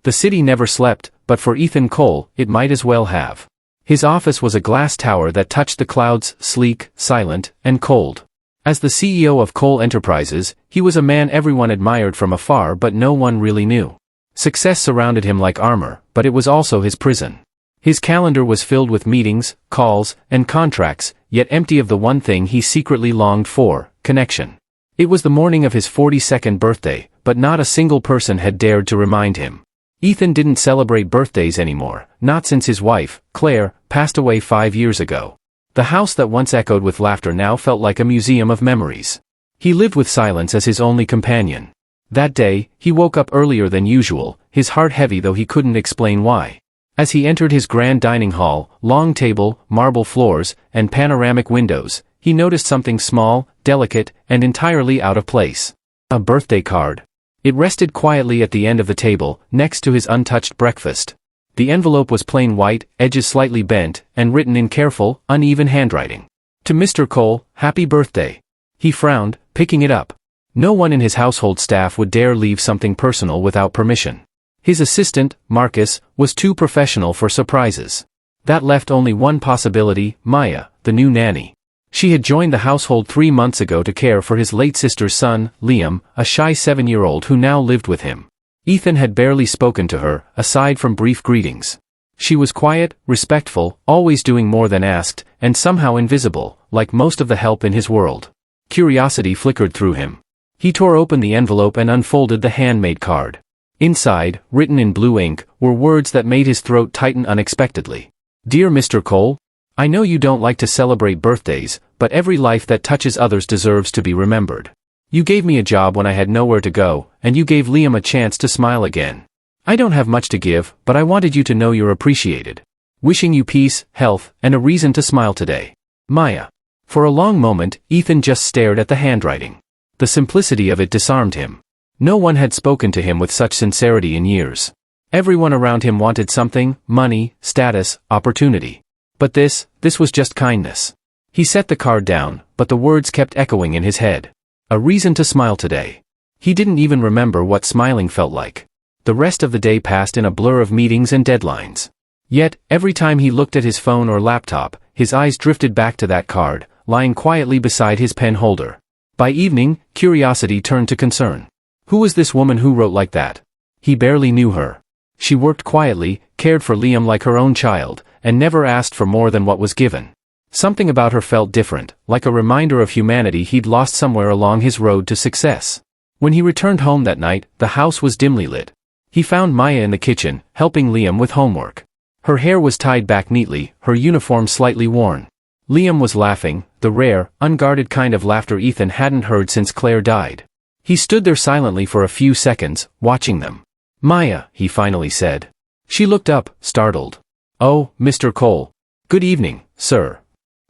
The city never slept, but for Ethan Cole, it might as well have. His office was a glass tower that touched the clouds, sleek, silent, and cold. As the CEO of Cole Enterprises, he was a man everyone admired from afar but no one really knew. Success surrounded him like armor, but it was also his prison. His calendar was filled with meetings, calls, and contracts, yet empty of the one thing he secretly longed for, connection. It was the morning of his 42nd birthday, but not a single person had dared to remind him. Ethan didn't celebrate birthdays anymore, not since his wife, Claire, passed away 5 years ago. The house that once echoed with laughter now felt like a museum of memories. He lived with silence as his only companion. That day, he woke up earlier than usual, his heart heavy though he couldn't explain why. As he entered his grand dining hall, long table, marble floors, and panoramic windows, he noticed something small, delicate, and entirely out of place. A birthday card. It rested quietly at the end of the table, next to his untouched breakfast. The envelope was plain white, edges slightly bent, and written in careful, uneven handwriting. To Mr. Cole, happy birthday. He frowned, picking it up. No one in his household staff would dare leave something personal without permission. His assistant, Marcus, was too professional for surprises. That left only one possibility, Maya, the new nanny. She had joined the household 3 months ago to care for his late sister's son, Liam, a shy 7-year-old who now lived with him. Ethan had barely spoken to her, aside from brief greetings. She was quiet, respectful, always doing more than asked, and somehow invisible, like most of the help in his world. Curiosity flickered through him. He tore open the envelope and unfolded the handmade card. Inside, written in blue ink, were words that made his throat tighten unexpectedly. Dear Mr. Cole, I know you don't like to celebrate birthdays, but every life that touches others deserves to be remembered. You gave me a job when I had nowhere to go, and you gave Liam a chance to smile again. I don't have much to give, but I wanted you to know you're appreciated. Wishing you peace, health, and a reason to smile today. Maya. For a long moment, Ethan just stared at the handwriting. The simplicity of it disarmed him. No one had spoken to him with such sincerity in years. Everyone around him wanted something, money, status, opportunity. But this was just kindness. He set the card down, but the words kept echoing in his head. A reason to smile today. He didn't even remember what smiling felt like. The rest of the day passed in a blur of meetings and deadlines. Yet, every time he looked at his phone or laptop, his eyes drifted back to that card, lying quietly beside his pen holder. By evening, curiosity turned to concern. Who was this woman who wrote like that? He barely knew her. She worked quietly, cared for Liam like her own child, and never asked for more than what was given. Something about her felt different, like a reminder of humanity he'd lost somewhere along his road to success. When he returned home that night, the house was dimly lit. He found Maya in the kitchen, helping Liam with homework. Her hair was tied back neatly, her uniform slightly worn. Liam was laughing, the rare, unguarded kind of laughter Ethan hadn't heard since Claire died. He stood there silently for a few seconds, watching them. Maya, he finally said. She looked up, startled. Oh, Mr. Cole. Good evening, sir.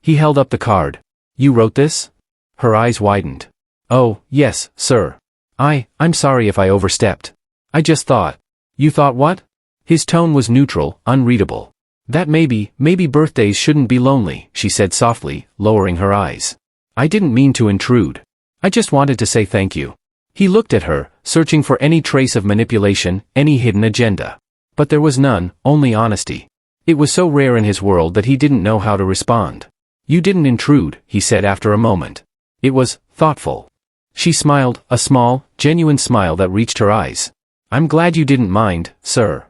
He held up the card. You wrote this? Her eyes widened. Oh, yes, sir. I'm sorry if I overstepped. I just thought. You thought what? His tone was neutral, unreadable. That maybe birthdays shouldn't be lonely, she said softly, lowering her eyes. I didn't mean to intrude. I just wanted to say thank you. He looked at her, searching for any trace of manipulation, any hidden agenda. But there was none, only honesty. It was so rare in his world that he didn't know how to respond. You didn't intrude, he said after a moment. It was thoughtful. She smiled, a small, genuine smile that reached her eyes. I'm glad you didn't mind, sir.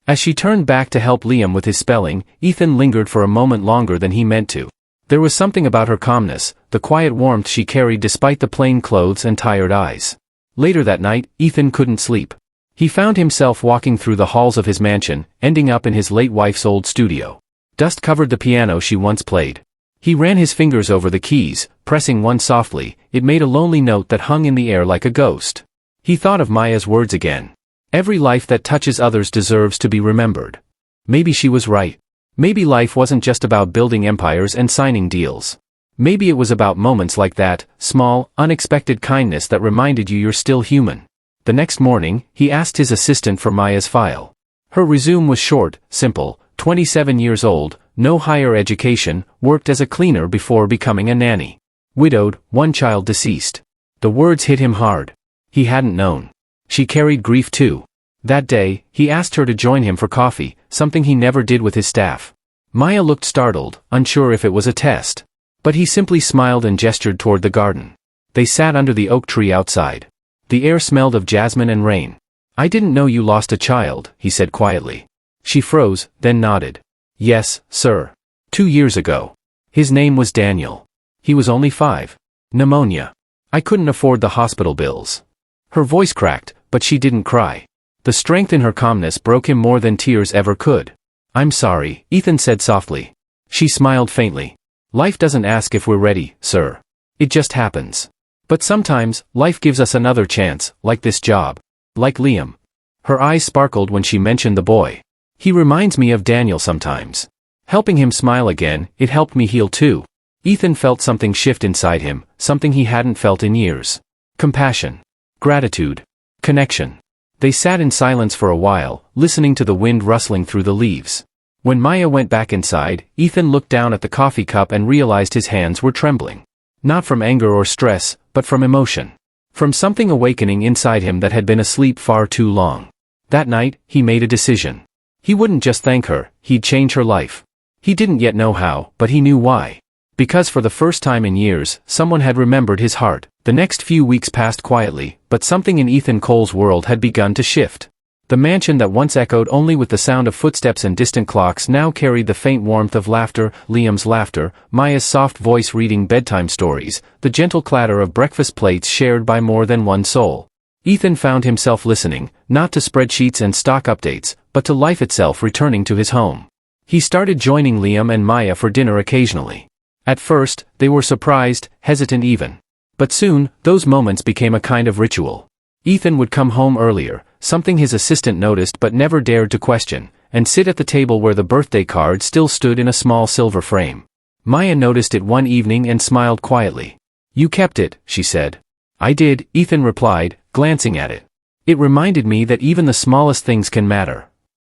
As she turned back to help Liam with his spelling, Ethan lingered for a moment longer than he meant to. There was something about her calmness, the quiet warmth she carried despite the plain clothes and tired eyes. Later that night, Ethan couldn't sleep. He found himself walking through the halls of his mansion, ending up in his late wife's old studio. Dust covered the piano she once played. He ran his fingers over the keys, pressing one softly. It made a lonely note that hung in the air like a ghost. He thought of Maya's words again. Every life that touches others deserves to be remembered. Maybe she was right. Maybe life wasn't just about building empires and signing deals. Maybe it was about moments like that, small, unexpected kindness that reminded you you're still human. The next morning, he asked his assistant for Maya's file. Her resume was short, simple, 27 years old, no higher education, worked as a cleaner before becoming a nanny. Widowed, one child deceased. The words hit him hard. He hadn't known. She carried grief too. That day, he asked her to join him for coffee, something he never did with his staff. Maya looked startled, unsure if it was a test. But he simply smiled and gestured toward the garden. They sat under the oak tree outside. The air smelled of jasmine and rain. "I didn't know you lost a child," he said quietly. She froze, then nodded. "Yes, sir. 2 years ago. His name was Daniel. He was only 5. Pneumonia. I couldn't afford the hospital bills." Her voice cracked, but she didn't cry. The strength in her calmness broke him more than tears ever could. "I'm sorry," Ethan said softly. She smiled faintly. "Life doesn't ask if we're ready, sir. It just happens. But sometimes, life gives us another chance, like this job. Like Liam." Her eyes sparkled when she mentioned the boy. "He reminds me of Daniel sometimes." Helping him smile again, it helped me heal too. Ethan felt something shift inside him, something he hadn't felt in years. Compassion. Gratitude. Connection. They sat in silence for a while, listening to the wind rustling through the leaves. When Maya went back inside, Ethan looked down at the coffee cup and realized his hands were trembling. Not from anger or stress, but from emotion. From something awakening inside him that had been asleep far too long. That night, he made a decision. He wouldn't just thank her, he'd change her life. He didn't yet know how, but he knew why. Because for the first time in years, someone had remembered his heart. The next few weeks passed quietly, but something in Ethan Cole's world had begun to shift. The mansion that once echoed only with the sound of footsteps and distant clocks now carried the faint warmth of laughter, Liam's laughter, Maya's soft voice reading bedtime stories, the gentle clatter of breakfast plates shared by more than one soul. Ethan found himself listening, not to spreadsheets and stock updates, but to life itself returning to his home. He started joining Liam and Maya for dinner occasionally. At first, they were surprised, hesitant even. But soon, those moments became a kind of ritual. Ethan would come home earlier, something his assistant noticed but never dared to question, and sit at the table where the birthday card still stood in a small silver frame. Maya noticed it one evening and smiled quietly. "You kept it," she said. "I did," Ethan replied, glancing at it. "It reminded me that even the smallest things can matter."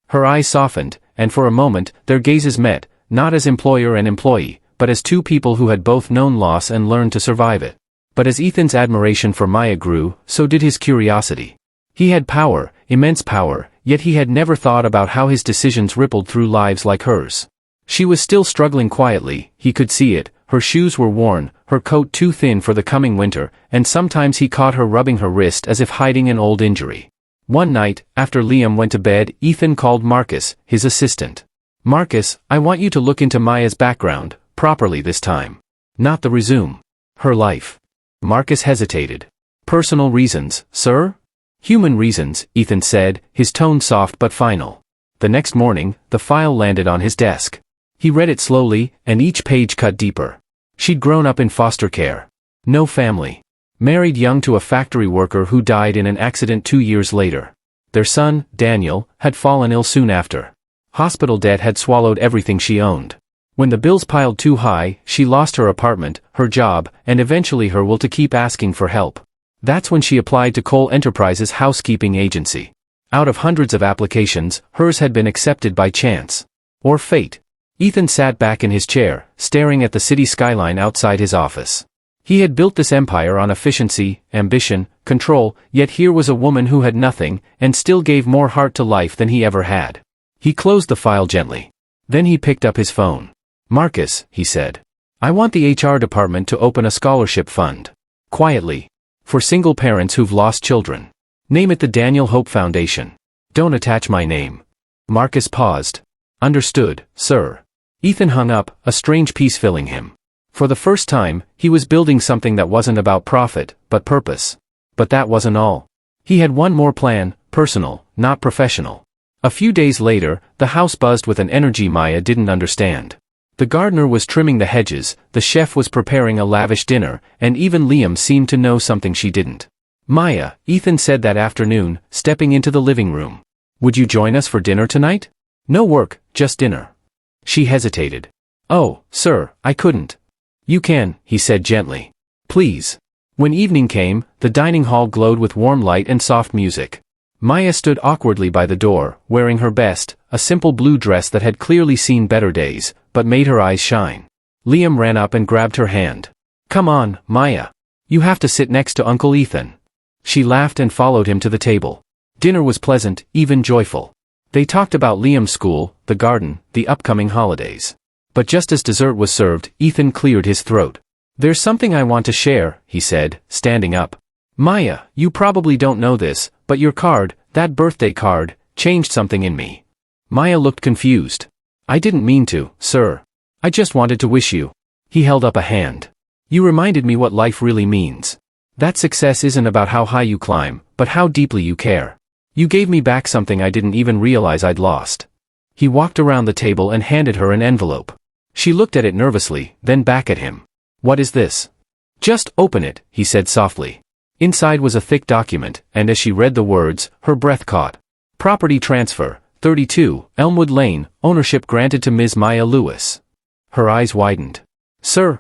Her eyes softened, and for a moment, their gazes met, not as employer and employee, but as two people who had both known loss and learned to survive it. But as Ethan's admiration for Maya grew, so did his curiosity. He had power, immense power, yet he had never thought about how his decisions rippled through lives like hers. She was still struggling quietly, he could see it, her shoes were worn, her coat too thin for the coming winter, and sometimes he caught her rubbing her wrist as if hiding an old injury. One night, after Liam went to bed, Ethan called Marcus, his assistant. "Marcus, I want you to look into Maya's background, properly this time. Not the resume. Her life." Marcus hesitated. "Personal reasons, sir?" "Human reasons," Ethan said, his tone soft but final. The next morning, the file landed on his desk. He read it slowly, and each page cut deeper. She'd grown up in foster care. No family. Married young to a factory worker who died in an accident 2 years later. Their son, Daniel, had fallen ill soon after. Hospital debt had swallowed everything she owned. When the bills piled too high, she lost her apartment, her job, and eventually her will to keep asking for help. That's when she applied to Cole Enterprises' housekeeping agency. Out of hundreds of applications, hers had been accepted by chance. Or fate. Ethan sat back in his chair, staring at the city skyline outside his office. He had built this empire on efficiency, ambition, control, yet here was a woman who had nothing, and still gave more heart to life than he ever had. He closed the file gently. Then he picked up his phone. "Marcus," he said. "I want the HR department to open a scholarship fund. Quietly. For single parents who've lost children. Name it the Daniel Hope Foundation. Don't attach my name." Marcus paused. "Understood, sir." Ethan hung up, a strange peace filling him. For the first time, he was building something that wasn't about profit, but purpose. But that wasn't all. He had one more plan, personal, not professional. A few days later, the house buzzed with an energy Maya didn't understand. The gardener was trimming the hedges, the chef was preparing a lavish dinner, and even Liam seemed to know something she didn't. "Maya," Ethan said that afternoon, stepping into the living room. "Would you join us for dinner tonight? No work, just dinner." She hesitated. "Oh, sir, I couldn't." "You can," he said gently. "Please." When evening came, the dining hall glowed with warm light and soft music. Maya stood awkwardly by the door, wearing her best, a simple blue dress that had clearly seen better days, but made her eyes shine. Liam ran up and grabbed her hand. "Come on, Maya. You have to sit next to Uncle Ethan." She laughed and followed him to the table. Dinner was pleasant, even joyful. They talked about Liam's school, the garden, the upcoming holidays. But just as dessert was served, Ethan cleared his throat. "There's something I want to share," he said, standing up. "Maya, you probably don't know this, but your card, that birthday card, changed something in me." Maya looked confused. "I didn't mean to, sir. I just wanted to wish you." He held up a hand. "You reminded me what life really means. That success isn't about how high you climb, but how deeply you care. You gave me back something I didn't even realize I'd lost." He walked around the table and handed her an envelope. She looked at it nervously, then back at him. "What is this?" "Just open it," he said softly. Inside was a thick document, and as she read the words, her breath caught. "Property transfer, 32, Elmwood Lane, ownership granted to Ms. Maya Lewis." Her eyes widened. "Sir,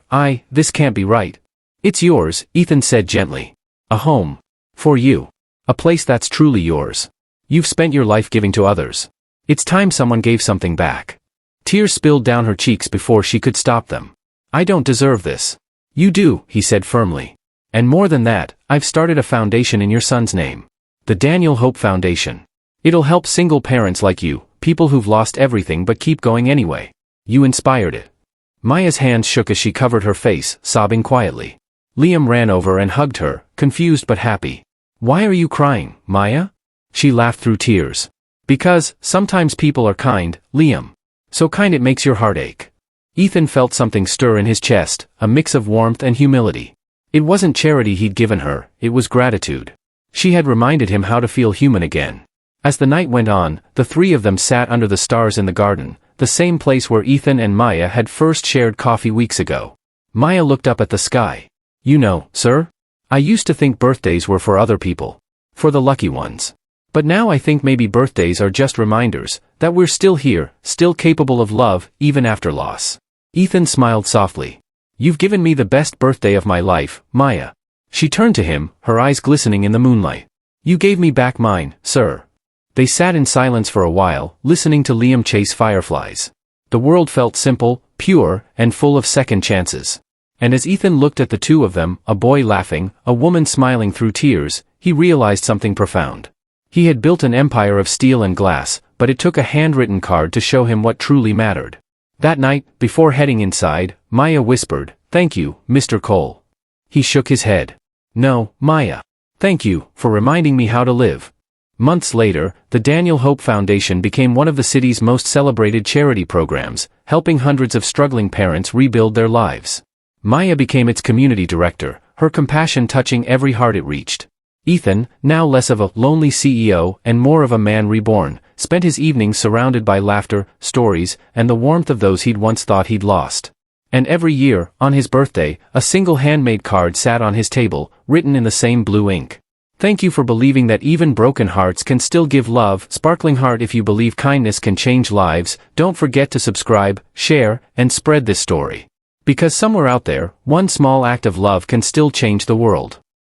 this can't be right." "It's yours," Ethan said gently. "A home. For you. A place that's truly yours. You've spent your life giving to others. It's time someone gave something back." Tears spilled down her cheeks before she could stop them. "I don't deserve this." "You do," he said firmly. "And more than that, I've started a foundation in your son's name. The Daniel Hope Foundation. It'll help single parents like you, people who've lost everything but keep going anyway. You inspired it." Maya's hands shook as she covered her face, sobbing quietly. Liam ran over and hugged her, confused but happy. "Why are you crying, Maya?" She laughed through tears. "Because, sometimes people are kind, Liam. So kind it makes your heart ache." Ethan felt something stir in his chest, a mix of warmth and humility. It wasn't charity he'd given her, it was gratitude. She had reminded him how to feel human again. As the night went on, the three of them sat under the stars in the garden, the same place where Ethan and Maya had first shared coffee weeks ago. Maya looked up at the sky. "You know, sir? I used to think birthdays were for other people. For the lucky ones. But now I think maybe birthdays are just reminders, that we're still here, still capable of love, even after loss." Ethan smiled softly. "You've given me the best birthday of my life, Maya." She turned to him, her eyes glistening in the moonlight. "You gave me back mine, sir." They sat in silence for a while, listening to Liam chase fireflies. The world felt simple, pure, and full of second chances. And as Ethan looked at the two of them, a boy laughing, a woman smiling through tears, he realized something profound. He had built an empire of steel and glass, but it took a handwritten card to show him what truly mattered. That night, before heading inside, Maya whispered, "Thank you, Mr. Cole." He shook his head. "No, Maya. Thank you, for reminding me how to live." Months later, the Daniel Hope Foundation became one of the city's most celebrated charity programs, helping hundreds of struggling parents rebuild their lives. Maya became its community director, her compassion touching every heart it reached. Ethan, now less of a lonely CEO and more of a man reborn, spent his evenings surrounded by laughter, stories, and the warmth of those he'd once thought he'd lost. And every year, on his birthday, a single handmade card sat on his table, written in the same blue ink. "Thank you for believing that even broken hearts can still give love. Sparkling heart, if you believe kindness can change lives, don't forget to subscribe, share, and spread this story. Because somewhere out there, one small act of love can still change the world."